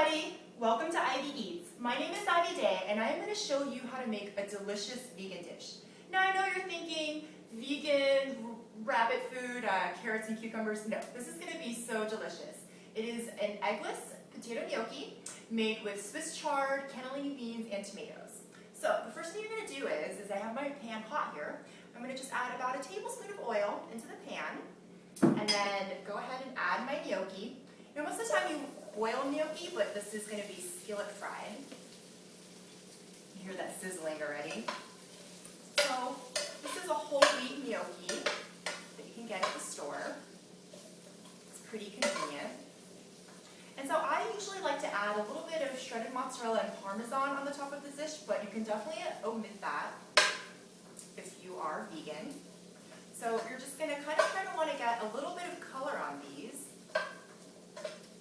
everybody, welcome to Ivy Eats. My name is Ivy Day and I am going to show you how to make a delicious vegan dish. Now I know you're thinking, vegan, rabbit food, carrots and cucumbers. No, this is going to be so delicious. It is an eggless potato gnocchi made with Swiss chard, cannellini beans, and tomatoes. So the first thing you're going to do is I have my pan hot here. I'm going to just add about a tablespoon of oil into the pan and then go ahead and add my gnocchi. You know, most of the time you boil gnocchi, but this is going to be skillet fried. You hear that sizzling already. So this is a whole wheat gnocchi that you can get at the store. It's pretty convenient. And so I usually like to add a little bit of shredded mozzarella and parmesan on the top of the dish, but you can definitely omit that if you are vegan. So you're just going to kind of want to get a little bit of color on these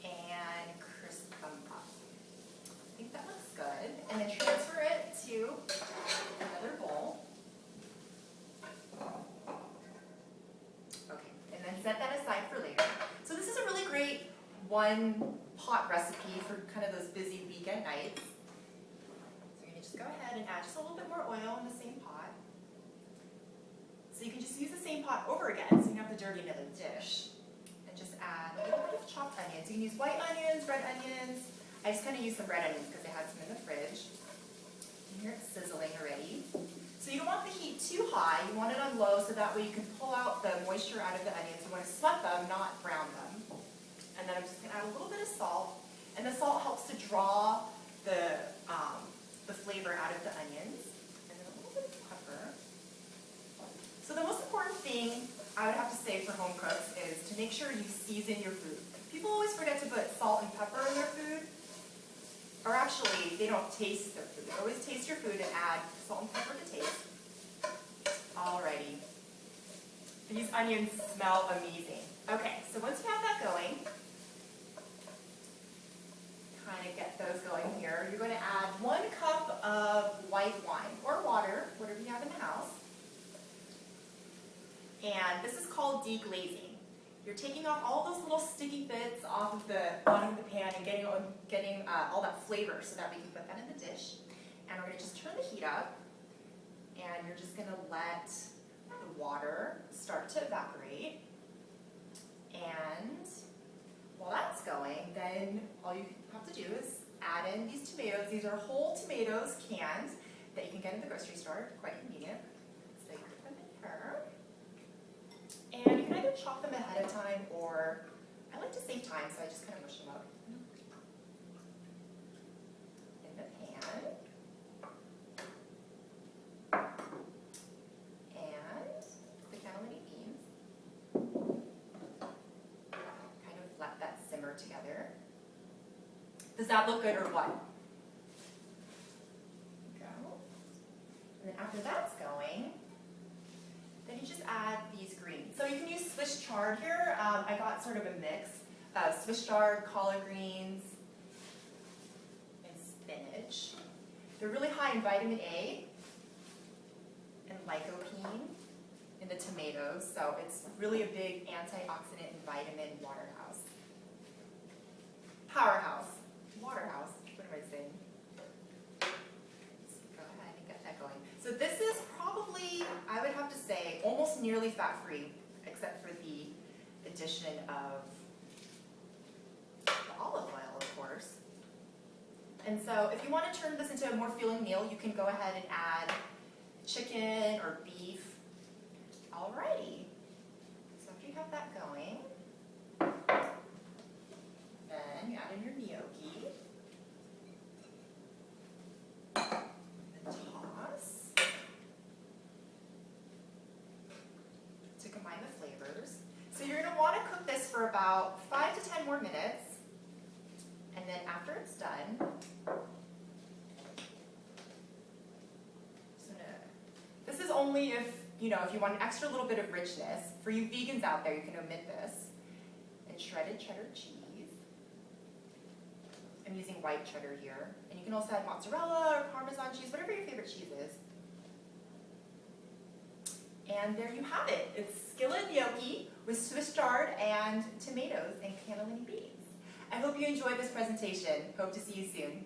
and crisp them up. I think that looks good. And then transfer it to another bowl. Okay, and then set that aside for later. So this is a really great one-pot recipe for kind of those busy weekend nights. So you're going to just go ahead and add just a little bit more oil in the same pot. So you can just use the same pot over again, so you don't have to dirty another dish. And just add a little bit of chopped onions. You can use white onions, red onions. I just kind of use some red onions because I had some in the fridge. And here it's sizzling already. So you don't want the heat too high. You want it on low so that way you can pull out the moisture out of the onions. You want to sweat them, not brown them. And then I'm just going to add a little bit of salt. And the salt helps to draw the flavor out of the onions. And then a little bit of pepper. So the most important thing I would have to say for home cooks is to make sure you season your food. People always forget to put salt and pepper in their food, or actually they don't taste their food. Always taste your food and add salt and pepper to taste. Alrighty. These onions smell amazing. Okay, so once you have that going, kind of get those going here, you're going to add 1 cup of white wine, or water, whatever you have in the house. And this is called deglazing. You're taking off all those little sticky bits off of the bottom of the pan and getting all that flavor so that we can put that in the dish. And we're going to just turn the heat up, and you're just going to let the water start to evaporate. And while that's going, then all you have to do is add in these tomatoes. These are whole tomatoes, canned, that you can get in the grocery store. Quite convenient. So you put them in here. And you can either chop them ahead of time, or I like to save time, so I just kind of mush them up in the pan. And the cannellini beans. Kind of let that simmer together. Does that look good or what? There you go. And then after that's going, then you just add these greens. So you can use Swiss chard here. I got sort of a mix of Swiss chard, collard greens, and spinach. They're really high in vitamin A and lycopene in the tomatoes, so it's really a big antioxidant and vitamin waterhouse. Powerhouse. Waterhouse. What am I saying? Go ahead and get that going. So this is probably, I would have to say, almost nearly fat-free, except for the addition of the olive oil, of course. And so if you want to turn this into a more filling meal, you can go ahead and add chicken or beef. Alrighty. So after you have that going, then you add in your gnocchi. And toss to combine the flavors. So you're going to want to cook this for about 5 to 10 more minutes. And then after it's done, this is only if you want an extra little bit of richness. For you vegans out there, you can omit this. And shredded cheddar cheese. I'm using white cheddar here. And you can also add mozzarella or Parmesan cheese, whatever your favorite cheese is. And there you have it. It's skillet gnocchi with Swiss chard and tomatoes and cannellini beans. I I hope you enjoyed this presentation. Hope to see you soon.